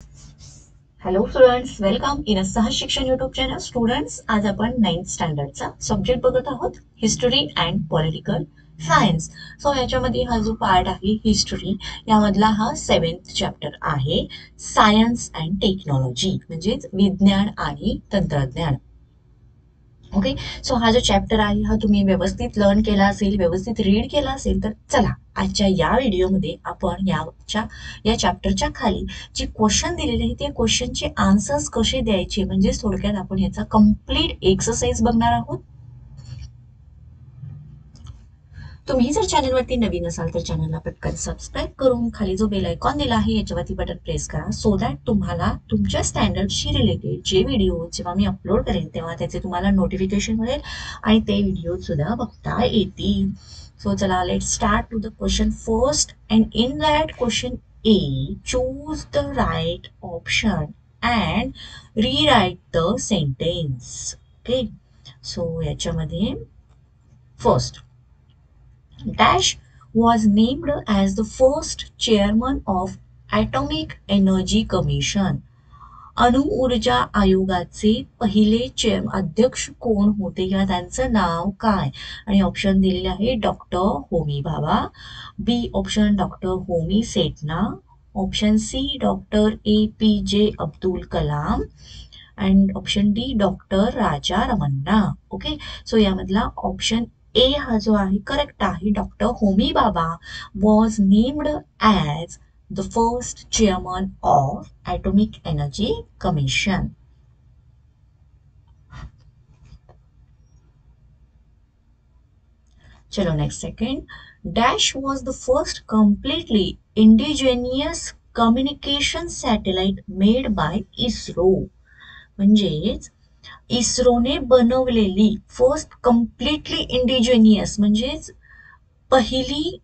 Hello students, welcome in सहज शिक्षण YouTube channel. Students, आज आपण 9th स्टँडर्डचा सब्जेक्ट बघत आहोत, history and political science. So याच्यामध्ये हा जो पार्ट आहे हिस्टरी, यामधला हा 7th चॅप्टर आहे, सायन्स अँड टेक्नॉलॉजी, म्हणजेच विज्ञान आणि तंत्रज्ञान. ओके, सो हा जो चॅप्टर आहे हा तुम्ही व्यवस्थित लर्न केला असेल, व्यवस्थित रीड केला असेल, तर चला आजच्या या व्हिडिओमध्ये आपण या चॅप्टरच्या खाली जे क्वेश्चन दिलेले आहेत त्या क्वेश्चनचे आन्सर्स कसे द्यायचे, म्हणजे थोडक्यात आपण याचा कम्प्लीट एक्सरसाइज बघणार आहोत. तुम्ही जर चॅनलवरती नवीन असाल तर चॅनलला पटकन सबस्क्राईब करून खाली जो बेल आयकॉन दिला आहे याच्यावरती बटन प्रेस करा, सो दॅट तुम्हाला तुमच्या स्टँडर्डशी रिलेटेड जे व्हिडिओ जेव्हा मी अपलोड करेन तेव्हा त्याचे तुम्हाला नोटिफिकेशन मिळेल आणि ते व्हिडिओ सुद्धा बघता येतील. सो चला, let start to the question first. And in that question A, choose the right option and reread the sentence. Okay, so याच्यामध्ये first, Dash was named as the first chairman of Atomic Energy Commission. अणु ऊर्जा आयोगाचे पहिले अध्यक्ष कोण होते किंवा त्यांचं नाव काय? आणि ऑप्शन दिलेले आहे doctor Homi Bhabha, B option doctor Homi Sethna, option C doctor APJ Abdul Kalam and option D doctor Raja Ramanna. Okay, so यामधला ऑप्शन ए हा जो आहे करेक्ट आहे. Doctor Homi Bhabha was named as the first chairman of atomic energy commission. चलो next, second, dash was the first completely indigenous communication satellite made by ISRO. म्हणजेच इस्रोने बनवलेली first completely indigenous, म्हणजेच पहिली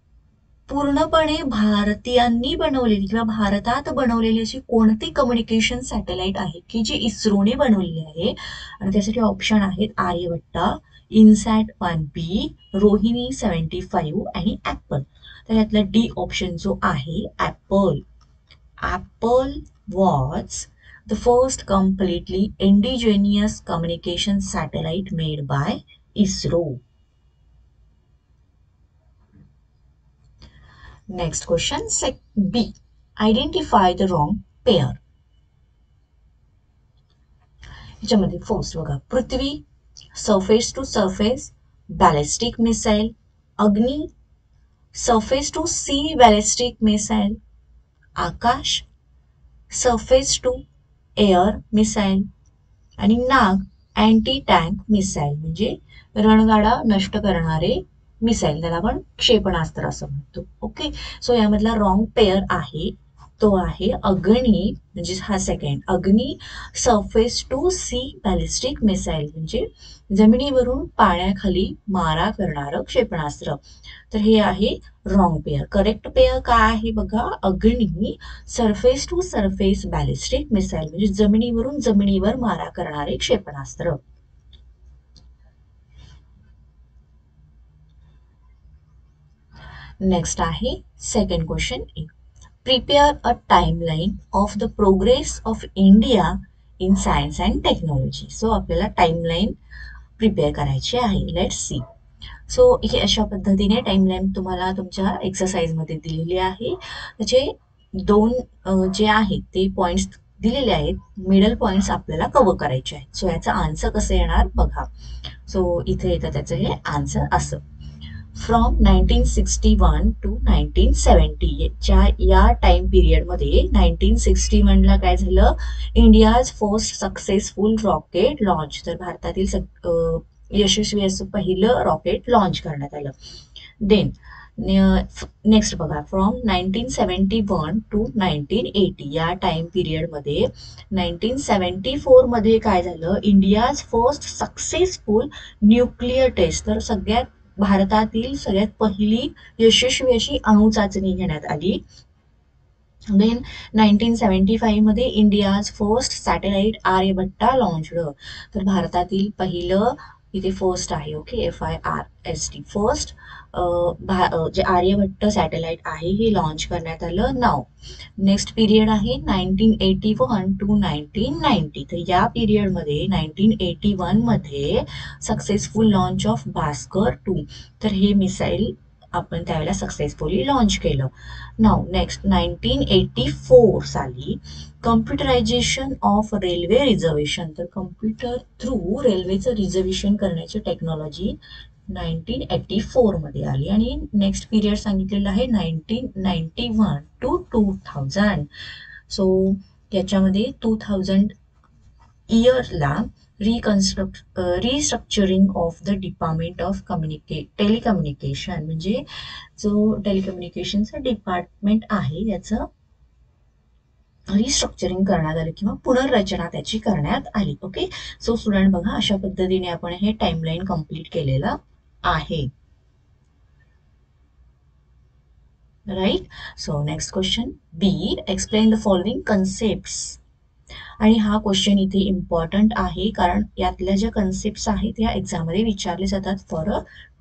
पूर्णपणे भारतीयांनी बनवलेली किंवा भारतात बनवलेली अशी कोणती कम्युनिकेशन सॅटेलाइट आहे की जी इस्रोने बनवलेली आहे? आणि त्यासाठी ऑप्शन आहेत आर्यभट्टा, इनसॅट 1B, रोहिणी 75 आणि ऍपल. तर यातला डी ऑप्शन जो आहे apple. Apple was the first completely indigenous communication satellite made by ISRO. Next question, B. Identify the wrong pair. ह्याच्यामध्ये फर्स्ट बघा, Prithvi, surface to surface ballistic missile, Agni, surface to sea ballistic missile, Akash, surface to air missile, आणि Nag, anti tank missile, म्हणजे रणगाडा नष्ट करणारे missile, त्याला आपण क्षेपणास्त्र असं म्हणतो. ओके, सो यामधला रॉंग पेअर आहे तो आहे अग्नी, म्हणजे हा second, Agni surface to sea ballistic missile, म्हणजे जमिनीवरून पाण्याखाली मारा करणारं क्षेपणास्त्र. तर हे आहे रॉंग पेअर. करेक्ट पेअर काय आहे बघा, Agni surface to surface ballistic missile, म्हणजे जमिनीवरून जमिनीवर मारा करणारे क्षेपणास्त्र. नेक्स्ट आहे second question A, prepare a timeline of the progress of India in science and technology. So आपल्याला टाइमलाईन प्रिपेअर करायची आहे. Let's see. सो ही अशा पद्धतीने टाइमलाईन तुम्हाला तुमच्या एक्सरसाइजमध्ये दिलेली आहे. त्याचे दोन जे आहेत ते पॉइंट्स दिलेले आहेत, मिडल पॉइंट्स आपल्याला कव्हर करायचे आहेत. सो याचा आन्सर कसं येणार बघा. सो इथे येतं त्याचं हे आन्सर असं, फ्रॉम 1961 टू 1970 या टाइम पिरियडमध्ये 1961ला काय झालं, India's first successful rocket launch, तर भारतातील यशस्वी असं पहिलं रॉकेट लॉन्च करण्यात आलं. देन नेक्स्ट बघा, फ्रॉम 1971 टू 1980 या टाइम पिरियडमध्ये 1974 मध्ये काय झालं, India's first successful nuclear test, तर भारतातील सगळ्यात पहिली यशस्वी अशी अणुचाचणी घेण्यात आली. देन 1975 मध्ये India's first satellite Aryabhata launched, तर भारतातील पहिलं इथे फर्स्ट आहे. ओके, FIRST फर्स्ट जे आर्यभट्ट सॅटेलाइट आहे हे लॉन्च करण्यात आलं. नाव नेक्स्ट पिरियड आहे 1981 टू 1990. तर या पिरियडमध्ये 1981 मध्ये सक्सेसफुल लॉन्च ऑफ भास्कर 2. तर हे मिसाईल आपण त्यावेळेला सक्सेसफुली लॉन्च केलं. नाव नेक्स्ट 1984 साली कम्प्युटरायझेशन ऑफ रेल्वे रिझर्वेशन. तर कम्प्युटर थ्रू रेल्वेचं रिझर्वेशन करण्याची टेक्नॉलॉजी 1984 मध्ये आली. आणि नेक्स्ट पिरियड सांगितलेलं आहे 1991 टू 2000. सो याच्यामध्ये 2000 इयरला restructuring of the department of telecommunication, म्हणजे जो टेलिकम्युनिकेशनचा डिपार्टमेंट आहे याचं रिस्ट्रक्चरिंग करण्यात आलं किंवा पुनर्रचना त्याची करण्यात आली. ओके, सो स्टुडंट बघा अशा पद्धतीने आपण हे टाइमलाईन कंप्लीट केलेलं आहे. Right. So next question B, explain the following concepts. आणि हा क्वेश्चन इथे इम्पॉर्टंट आहे कारण यातल्या ज्या कन्सेप्ट्स आहेत या एक्झाममध्ये विचारले जातात फॉर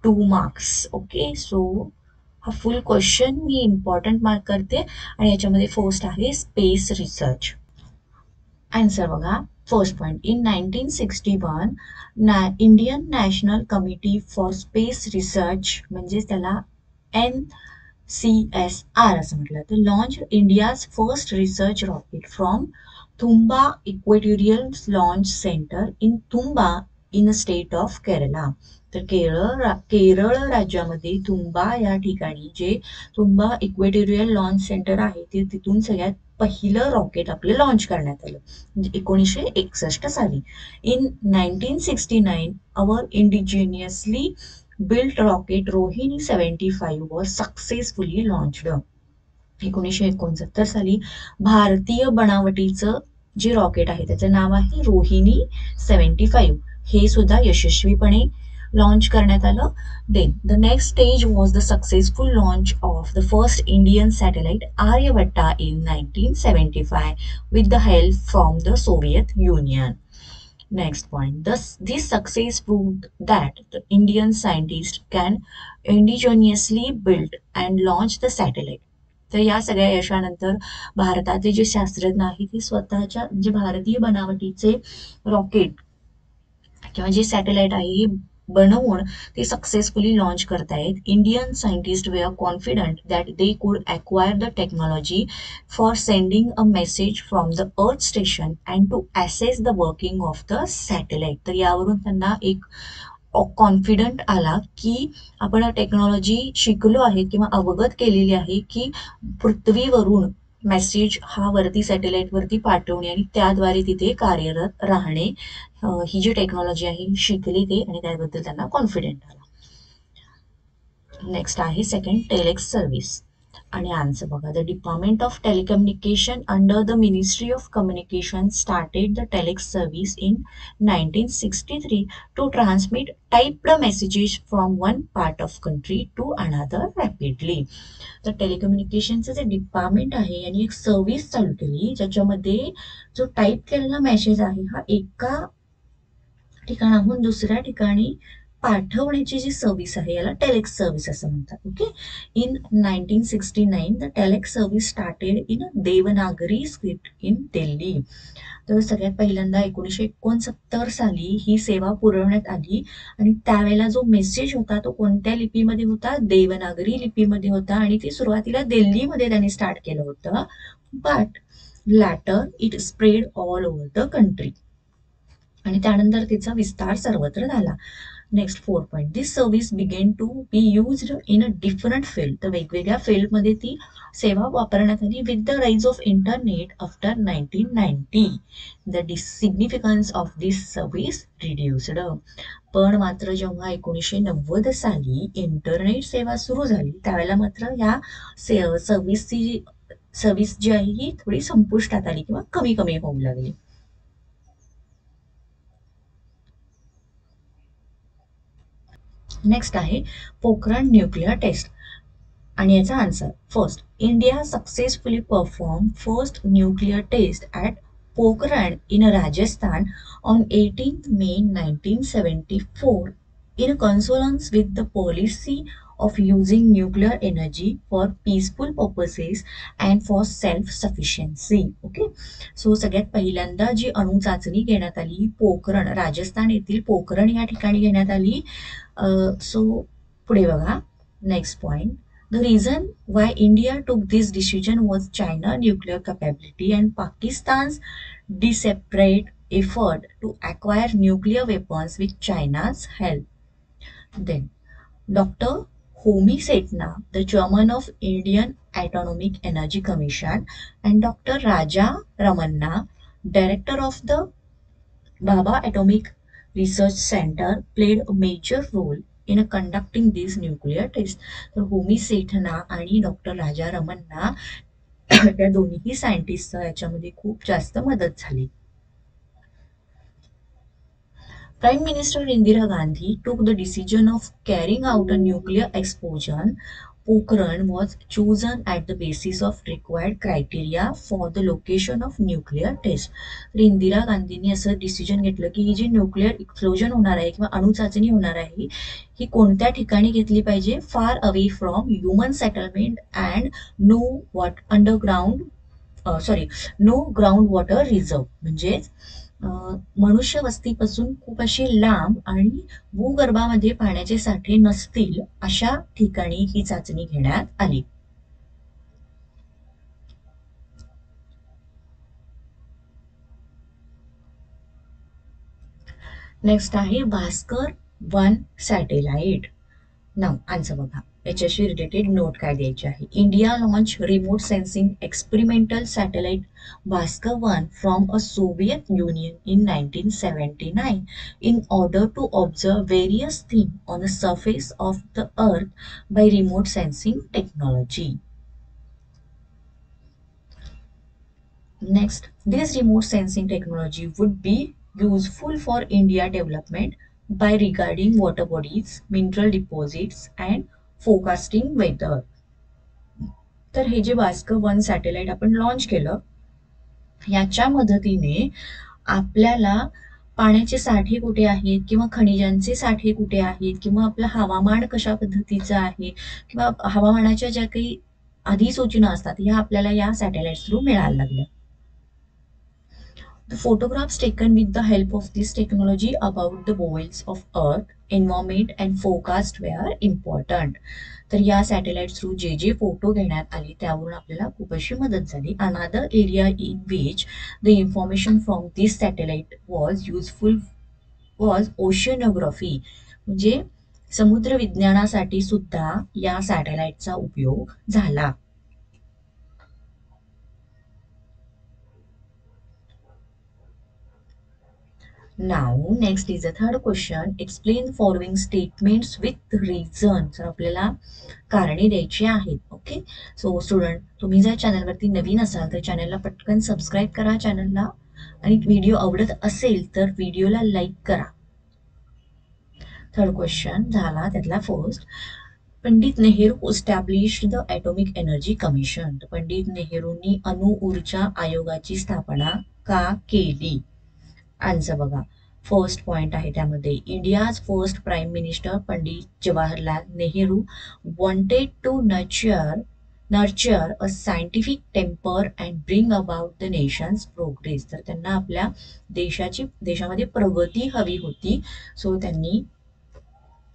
2 मार्क्स. ओके, सो हा फुल क्वेश्चन मी इम्पॉर्टंट मार्क करते. आणि याच्यामध्ये फर्स्ट आहे स्पेस रिसर्च. आन्सर बघा. First point, in 1961 Indian national committee for space research, म्हणजेच त्याला NCSR असं म्हटलं तर, launch India's first research rocket from Thumba equatorial launch centre in Thumba in state of Kerala. तर केरळ राज्यामध्ये तुंबा या ठिकाणी जे तुंबा इक्वेटोरियल लॉन्च सेंटर आहे ते तिथून सगळ्यात पहिलं रॉकेट आपलं लॉन्च करण्यात आलं, म्हणजे 1961 साली. In 1969 our indigenously built rocket Rohini 75 was successfully launched. 1969 साली भारतीय बनावटीचं जे रॉकेट आहे त्याचं नाव आहे रोहिणी 75, हे सुद्धा यशस्वीपणे लॉन्च करण्यात आलं. Then the next stage was the successful launch of the first Indian satellite Aryabhata in 1975 with the help from the Soviet Union. Next point, this success proved that the Indian scientists can indigenously build and launch the satellite. तर या सगळ्या यशानंतर भारताचे जे शास्त्रज्ञ आहेत ते स्वतःच्या जे भारतीय बनावटीचे रॉकेट किंवा जे सॅटेलाइट आहे हे बनवून ते सक्सेसफुली लॉन्च करतायत. Indian scientist were confident that they could acquire the technology for sending a message from the earth station and to assess the working of the satellite. तर यावरून त्यांना एक कॉन्फिडंट आला की आपण टेक्नॉलॉजी शिकलो आहे किंवा अवगत केलेली आहे की पृथ्वीवरून मेसेज हा वरती सॅटेलाइट वरती पाठवणे आणि त्याद्वारे तिथे कार्यरत राहणे, ही जी टेक्नॉलॉजी आहे ही शिकली ते आणि त्याबद्दल त्यांना कॉन्फिडेंट आला. नेक्स्ट आहे सेकंड टेलेक्स सर्व्हिस. आणि आन्सर बघा. The department of telecommunication under the ministry of communication started the telex service in 1963 to transmit typed messages from one part of country to another rapidly. तर टेलिकम्युनिकेशनचं जे department आहे यांनी एक service चालू केली ज्याच्यामध्ये जो टाईप केलेला मेसेज आहे हा एका ठिकाणाहून दुसऱ्या ठिकाणी पाठवण्याची जी सर्व्हिस आहे याला टेलेक्स सर्व्हिस असं म्हणतात. Okay, in 1969 the telex service started in Devanagari script in Delhi. तर सगळ्यात पहिल्यांदा 1969 साली ही सेवा पुरवण्यात आली आणि त्यावेळेला जो मेसेज होता तो कोणत्या लिपीमध्ये होता? देवनागरी लिपीमध्ये होता आणि ती सुरुवातीला दिल्लीमध्ये त्यांनी स्टार्ट केलं होतं, but later it spread all over the country आणि त्यानंतर तिचा विस्तार सर्वत्र झाला. Next 4 point, this service began to be used in a different field. तर वेगवेगळ्या फील्डमध्ये ती सेवा वापरण्यात आली. With the rise of internet after 1990 the significance of this service reduced. पण मात्र जेव्हा 1990 साली इंटरनेट सेवा सुरू झाली त्यावेळेला मात्र या सर्व्हिस जी आहे ही थोडी संपुष्टात आली किंवा कमी कमी होऊ लागली. नेक्स्ट आहे पोखरण न्यूक्लिअर टेस्ट आणि याचा answer. First, India successfully perform first nuclear test at Pokhran in Rajasthan on 18 May 1974 in consonance with the policy of using nuclear energy for peaceful purposes and for self-sufficiency. Okay, so सगळ्यात पहिल्यांदा जी अणु चाचणी घेण्यात आली पोखरण, राजस्थान येथील पोखरण या ठिकाणी घेण्यात आली. सो पुढे बघा, next point. The reason why India took this decision was China nuclear capability and Pakistan's desperate effort to acquire nuclear weapons with China's help. Then, Dr. Homi Setna, the chairman of Indian Atomic Energy Commission, and Dr. Raja Ramanna, director of the Baba Atomic Research Center, played a major role in conducting these nuclear tests. तर होमी सेठना आणि doctor Raja Ramana त्या दोन्ही सायंटिस्टचा याच्यामध्ये खूप जास्त मदत झाली. Prime Minister Indira Gandhi took the decision of carrying out a nuclear explosion. Pokhran was chosen at the basis of required criteria for the location of nuclear test. तर इंदिरा गांधींनी असं डिसिजन घेतलं की ही जी न्यूक्लिअर एक्सप्लोजन होणार आहे किंवा अणुचाचणी होणार आहे ही कोणत्या ठिकाणी घेतली पाहिजे, far away from human settlement and no what underground no ground water reserve, म्हणजेच मनुष्य वस्तीपासून खूप अशी लांब आणि भूगर्भामध्ये पाण्याचे साठे नसतील अशा ठिकाणी ही चाचणी घेण्यात आली. नेक्स्ट आहे भास्कर 1 सॅटेलाइट. नाव आन्सर बघा, याच्याशी रिलेटेड नोट काय द्यायची आहे. India launch remote sensing experimental satellite Bhaskar 1 from a Soviet Union in 1979 in order to observe various things on the surface of the earth by remote sensing technology. Next, this remote sensing technology would be useful for India development by regarding water bodies, mineral deposits and forecasting weather. तर हे जे Bhaskar 1 satellite आपण launch केलं याच्या मदतीने आपल्याला पाण्याचे साठे कुठे आहेत किंवा खनिजांचे साठे कुठे आहेत किंवा आपलं हवामान कशा पद्धतीचं आहे किंवा हवामानाच्या ज्या काही अधिसूचना असतात ह्या आपल्याला या सॅटेलाइट थ्रू मिळायला लागल्या. The photographs taken with the help of this technology about the bowels of earth, environment and forecast were important. तर या सॅटेलाइट थ्रू जे जे फोटो घेण्यात आले त्यावरून आपल्याला खूप अशी मदत झाली. Another area in which the information from this satellite was useful was oceanography, म्हणजे समुद्र विज्ञानासाठी सुद्धा या सॅटेलाइटचा उपयोग झाला. Now, next is the third question. Explain the following statements with reason. तर आपल्याला कारणे द्यायची आहेत. ओके, सो स्टुडंट, तुम्ही जर चॅनलवरती नवीन असाल तर चॅनलला पटकन सबस्क्राईब करा चॅनलला, आणि व्हिडिओ आवडत असेल तर व्हिडिओला लाईक करा. थर्ड क्वेश्चन झाला त्यातला first. Pandit Nehru established the atomic energy commission. Pandit नेहरूंनी अणु ऊर्जा आयोगाची स्थापना का केली? आन्सर बघा, फर्स्ट पॉइंट आहे त्यामध्ये, India's first prime minister Pandit Jawaharlal Nehru wanted to nurture a scientific temper and bring about the nation's progress. तर त्यांना आपल्या देशामध्ये प्रगती हवी होती. सो त्यांनी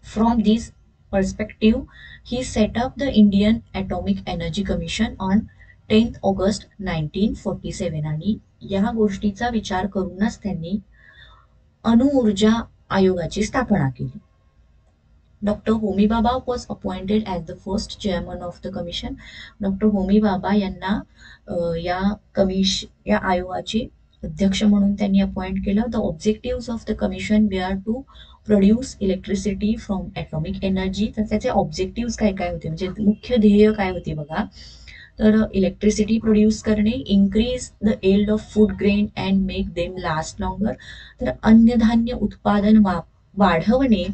from this perspective he set up the Indian atomic energy commission on 10 August 1947. आणि या गोष्टीचा विचार करूनच त्यांनी अणुऊर्जा आयोगाची स्थापना केली. Doctor Homi Bhabha was appointed as the first chairman of the commission. Doctor Homi Bhabha यांना या आयोगाचे अध्यक्ष म्हणून त्यांनी अपॉइंट केलं. The objective of the commission were to produce electricity from atomic energy. तर त्याचे ऑब्जेक्टिव्ह काय काय होते, म्हणजे मुख्य ध्येय काय होते बघा, तर इलेक्ट्रिसिटी प्रोड्यूस करणे, increase the yield of food grain and make them last longer. तर अन्नधान्य उत्पादन वाढवणे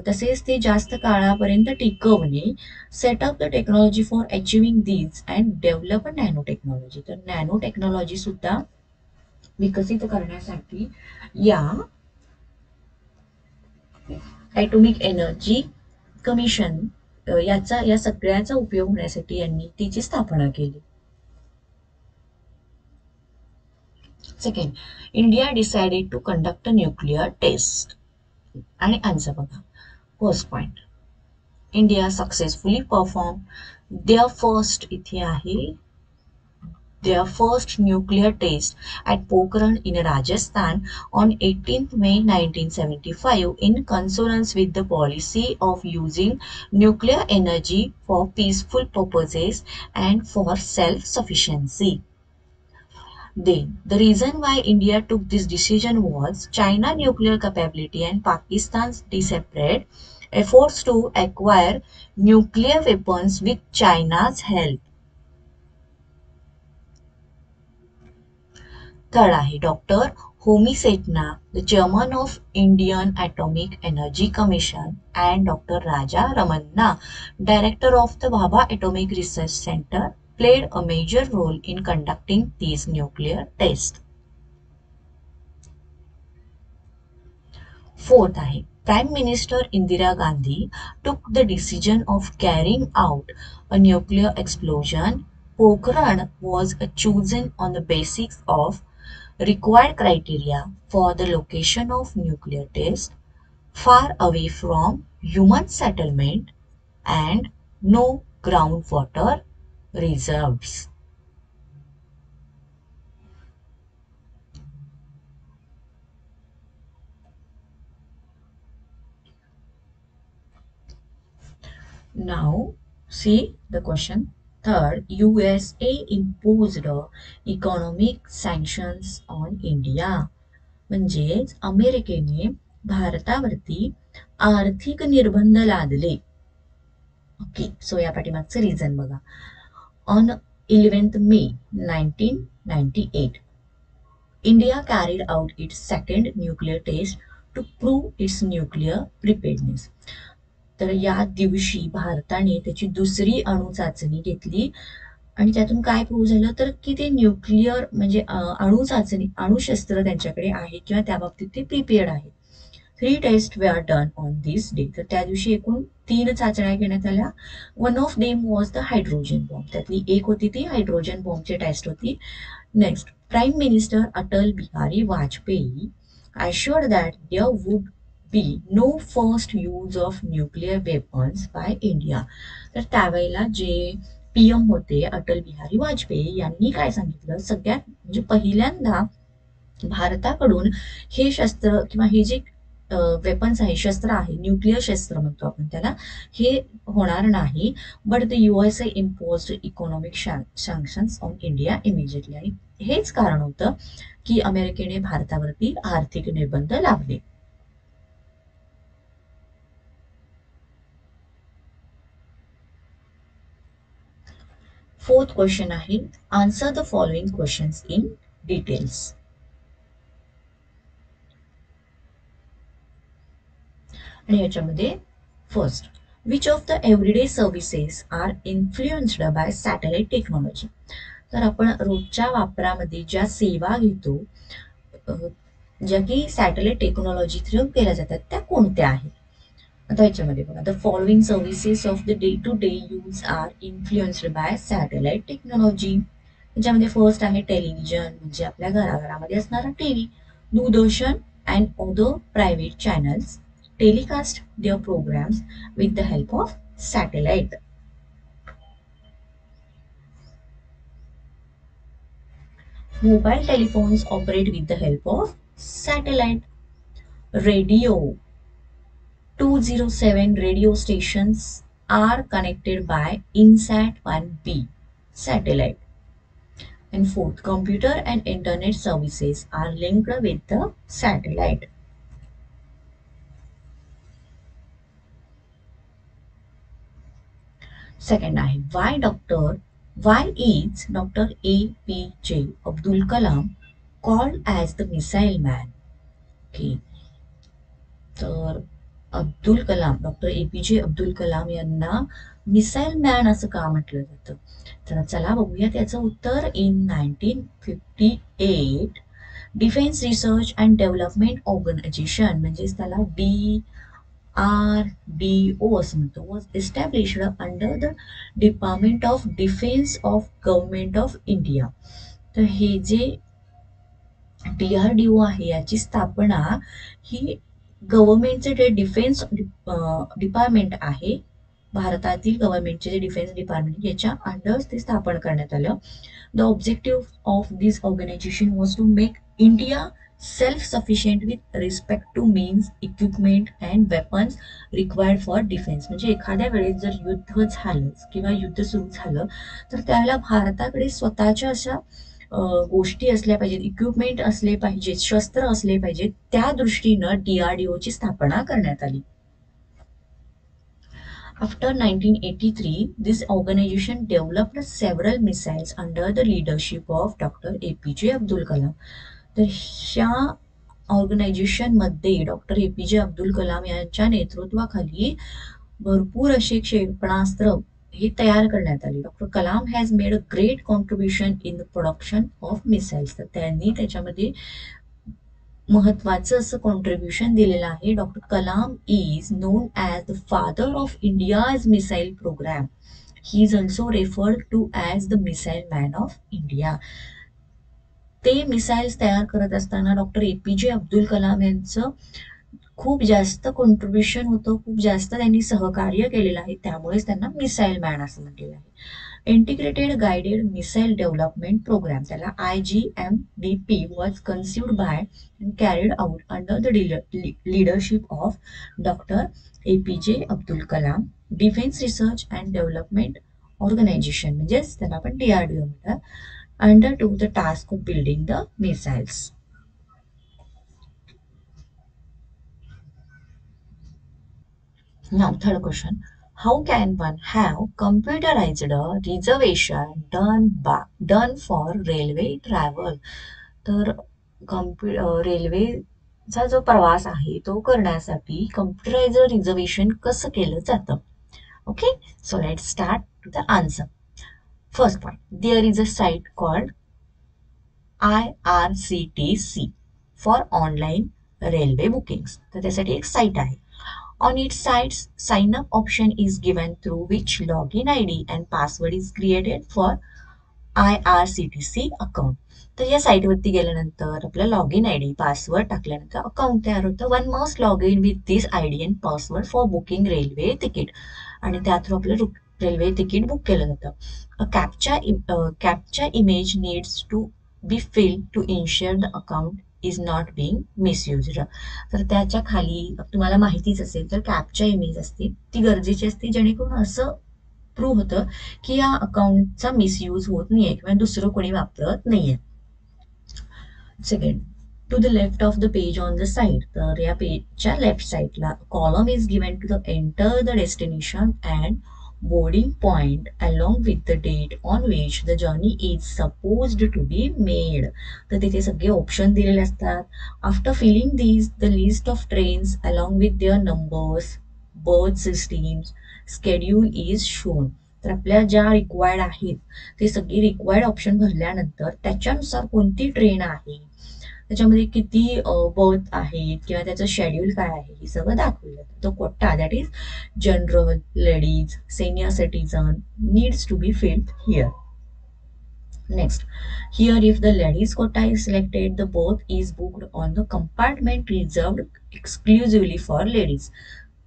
तसेच ते जास्त काळापर्यंत टिकवणे. Set up the technology for achieving these and develop nano technology. तर नॅनो टेक्नॉलॉजी सुद्धा विकसित करण्यासाठी या ॲटॉमिक एनर्जी कमिशन या सगळ्याचा उपयोग होण्यासाठी यांनी तिची स्थापना केली. Second, India decided to conduct a nuclear test. आणि आन्सर बघा. First point, India successfully perform their first, इथे आहे their first nuclear test at Pokhran in Rajasthan on 18th May 1975 in consonance with the policy of using nuclear energy for peaceful purposes and for self-sufficiency. Then, the reason why India took this decision was China nuclear capability and Pakistan's desperate efforts to acquire nuclear weapons with China's help. Third आहे Dr. Homi Setna, the chairman of Indian Atomic Energy Commission, and Dr. Raja Ramanna, director of the Bhabha Atomic Research Center, played a major role in conducting these nuclear tests. Fourth आहे Prime Minister Indira Gandhi took the decision of carrying out a nuclear explosion. Pokhran was chosen on the basis of required criteria for the location of nuclear test, far away from human settlement and no groundwater reserves. Now, see the question. Third, USA imposed economic sanctions on India. म्हणजेच अमेरिकेने भारतावरती आर्थिक निर्बंध लादले. Okay, so या पाठीमागचं reason बघा. On 11th May 1998, India carried out its second nuclear test to prove its nuclear preparedness. तर या दिवशी भारताने त्याची दुसरी अणु चाचणी घेतली आणि त्यातून काय प्रूव्ह झालं तर की ते न्यूक्लिअर म्हणजे अणु चाचणी अणुशस्त्र त्यांच्याकडे आहे किंवा त्या बाबतीत ते प्रिपेअर्ड आहे. 3 test were done on this day. तर त्या दिवशी एकूण 3 चाचण्या घेण्यात आल्या. One of them was the hydrogen bomb. त्यातली एक होती ती हायड्रोजन बॉम्बची टेस्ट होती. Next, prime minister Atal Bihari Vajpayee assured that there would be no first use of nuclear weapons by India. तर त्यावेळेला जे पीएम होते अटल बिहारी वाजपेयी यांनी काय सांगितलं, सगळ्यात म्हणजे पहिल्यांदा भारताकडून हे शस्त्र किंवा हे जे वेपन्स आहे, शस्त्र आहे, न्यूक्लिअर शस्त्र म्हणतो आपण त्याला, हे होणार नाही. But the USA imposed economic sanctions on India immediately. आणि हेच कारण होतं की अमेरिकेने भारतावरती आर्थिक निर्बंध लावले. फोर्थ क्वेश्चन आहे answer the following questions in details. आणि याच्यामध्ये first, which of the everyday services are influenced by satellite technology. तर आपण रोजच्या वापरामध्ये ज्या सेवा घेतो ज्या की सॅटेलाइट टेक्नॉलॉजी थ्रू केल्या जातात त्या कोणत्या आहेत. आता याच्यामध्ये बघा, the following services of the day to day use are influenced by satellite technology. त्याच्यामध्ये फर्स्ट आहे टेलिव्हिजन, म्हणजे आपल्या घराघरामध्ये असणारा TV. Doordarshan and other private channels telecast their programs with the help of satellite. Mobile telephones operate with the help of satellite. Radio, 207 radio stations are connected by INSAT-1B satellite. And fourth, computer and internet services are linked with the satellite. Second आहे why is Dr. APJ Abdul Kalam called as the missile man? Okay. तर Abdul Kalam, doctor APJ Abdul Kalam यांना missile man असं का म्हटलं जातं. तर चला बघूया त्याचं उत्तर. In 1958 defence research and development organisation, म्हणजेच त्याला DRDO असं म्हणतो, was established under the department of defence of government of India. तर हे जे DRDO आहे याची स्थापना ही गव्हर्नमेंटचे जे डिफेन्स डिपार्टमेंट आहे, भारतातील गव्हर्नमेंटचे जे डिफेन्स डिपार्टमेंट याच्या अंडर ते स्थापन करण्यात आलं. The objective of this organisation was to make India self sufficient with respect to means equipment and weapons required for defence. म्हणजे एखाद्या वेळेस जर युद्ध झालं किंवा युद्ध सुरू झालं तर त्याला भारताकडे स्वतःच्या अशा गोष्टी असल्या पाहिजेत, इक्विपमेंट असले पाहिजेत, शस्त्र असले पाहिजेत, त्या दृष्टीनं DRDOची स्थापना करण्यात आली. After 1983, this organization developed several missiles under the leadership of Dr. APJ Abdul Kalam. तर ह्या ऑर्गनायझेशनमध्ये डॉक्टर APJ अब्दुल कलाम यांच्या नेतृत्वाखाली भरपूर असे क्षेपणास्त्र हे तयार करण्यात आले. Doctor Kalam has made a great contribution in the production of missiles. तर त्यांनी त्याच्यामध्ये महत्वाचं असं कॉन्ट्रीब्युशन दिलेलं आहे. Doctor Kalam is known as the father of India's missile programme. He is also referred to as the missile man of India. ते missiles तयार करत असताना डॉक्टर APJ अब्दुल कलाम यांचं खूप जास्त कॉन्ट्रीब्युशन होतं, खूप जास्त त्यांनी सहकार्य केलेलं आहे, त्यामुळेच त्यांना मिसाईल मॅन असं म्हटलेलं आहे. Integrated guided missile development programme, त्याला IGMDP was conceived by and carried out under the leadership of doctor APJ Abdul Kalam defence research and development organisation, म्हणजेच त्याला आपण DRDO म्हणतात, undertook the task of building the missiles. Now, third question. How can one have computerized reservation done for railway travel? तर रेल्वेचा जो प्रवास आहे तो करण्यासाठी कम्प्युटराइज रिझर्वेशन कसं केलं जातं? Okay, so let's start the answer. First point, there is a site called IRCTC for online railway bookings. तर त्यासाठी एक साईट आहे. On its sites, sign up option is given through which login ID and password is created for IRCTC account. तर या साईटवरती गेल्यानंतर आपला log in I D password टाकल्यानंतर अकाउंट तयार होतं. One must log in with this ID and password for booking railway ticket. आणि त्या थ्रू आपलं रेल्वे तिकीट बुक केलं जातं. Captcha image needs to be filled to ensure the account is not being misused. तर त्याच्या खाली तुम्हाला माहितीच असेल तर कॅप्चा इमेज असते ती गरजेची असते, जेणेकरून असं प्रूव्ह होतं की या अकाउंटचा मिसयूज होत नाहीये किंवा दुसरं कोणी वापरत नाहीये. Second, to the left of the page on the side, तर या पेजच्या लेफ्ट साइडला column is given to the enter the destination and boarding point along with the date on which the journey is supposed to be made. तर तिथे सगळे option दिलेले असतात. After filling these, the list of trains along with their numbers, berth systems, schedule is shown. तर आपल्या ज्या required आहेत ते सगळे रिक्वायर्ड ऑप्शन भरल्यानंतर त्याच्यानुसार कोणती ट्रेन आहे, त्याच्यामध्ये किती बर्थ आहेत किंवा त्याचं शेड्यूल काय आहे हे सगळं दाखवलं जातं. तो quota that is general, ladies, senior citizen needs to be filled here. Next, here if the ladies quota is selected, the berth is booked on the compartment reserved exclusively for ladies.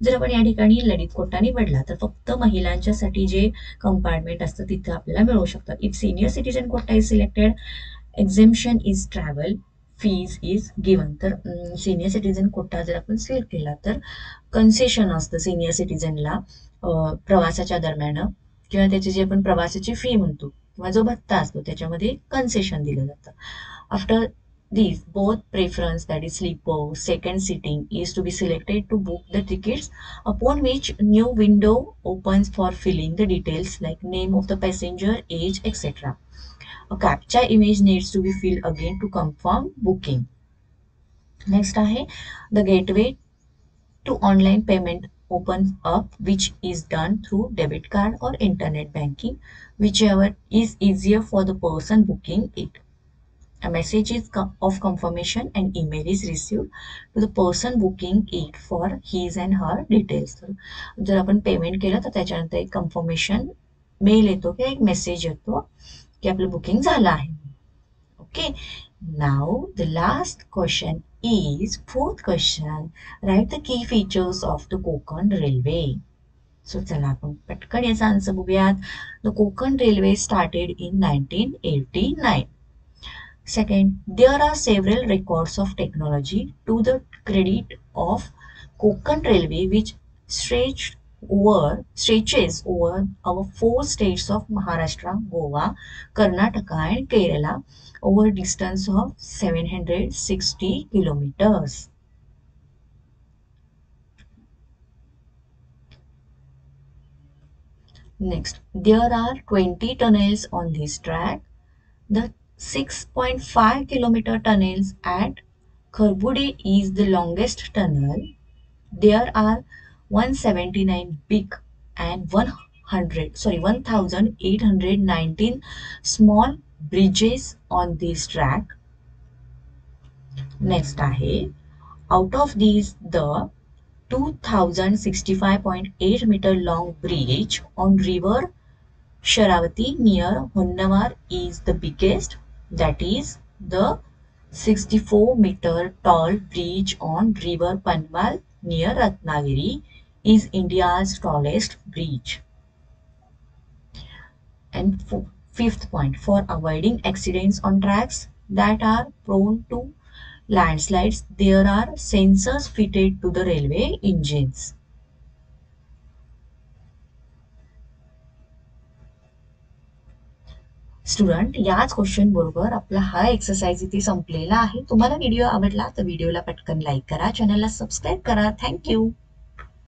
जर आपण या ठिकाणी ladies Kota निवडला तर फक्त महिलांच्यासाठी जे compartment असतं तिथे आपल्याला मिळू शकतं. If senior citizen quota is selected, exemption is travel fees is given. तर सिनियर सिटीजन कोटा जर आपण सिलेक्ट केला तर कन्सेशन असतं सिनियर सिटीजनला प्रवासाच्या दरम्यान, किंवा त्याची जी आपण प्रवासाची फी म्हणतो किंवा जो भत्ता असतो त्याच्यामध्ये कन्सेशन दिलं जातं. After this both preference that is sleeper second sitting is to be selected to book the tickets, upon which new window opens for filling the details like name of the passenger, age, etc. A CAPTCHA image needs to be filled again to confirm booking. Next आहे the gateway to online payment opens up, which is done through debit card or internet banking, whichever is easier for the person booking it. A message is of confirmation and email is received to the person booking it for his and her details. तर जर आपण payment केलं तर त्याच्यानंतर एक confirmation mail येतो किंवा एक मेसेज येतो की आपलं बुकिंग झालं आहे. Okay. Now the last question is fourth question. Write the key features of the Konkan Railway. So चला आपण पटकन याचा आन्सर बघूयात. The Konkan Railway started in 1989. Second, there are several records of technology to the credit of Konkan Railway which stretches over our four states of Maharashtra, Goa, Karnataka and Kerala over a distance of 760 kilometers. Next, there are 20 tunnels on this track. The 6.5 kilometer tunnels at Kharbude is the longest tunnel. There are 179 big and 1819 small bridges on this track. Next आहे, out of these the 2065.8 meter long bridge on river Sharavati near Honnavar is the biggest, that is the 64-meter tall bridge on river Panval near Ratnagiri is India's tallest bridge. And fifth point, for avoiding accidents on tracks that are prone to landslides, there are sensors fitted to the railway engines. Student, याच question बरोबर आपला हा exercise इथे संपलेला आहे. तुम्हाला video आवडला तर व्हिडिओला पटकन लाईक करा, चॅनलला सबस्क्राईब करा. थँक्यू.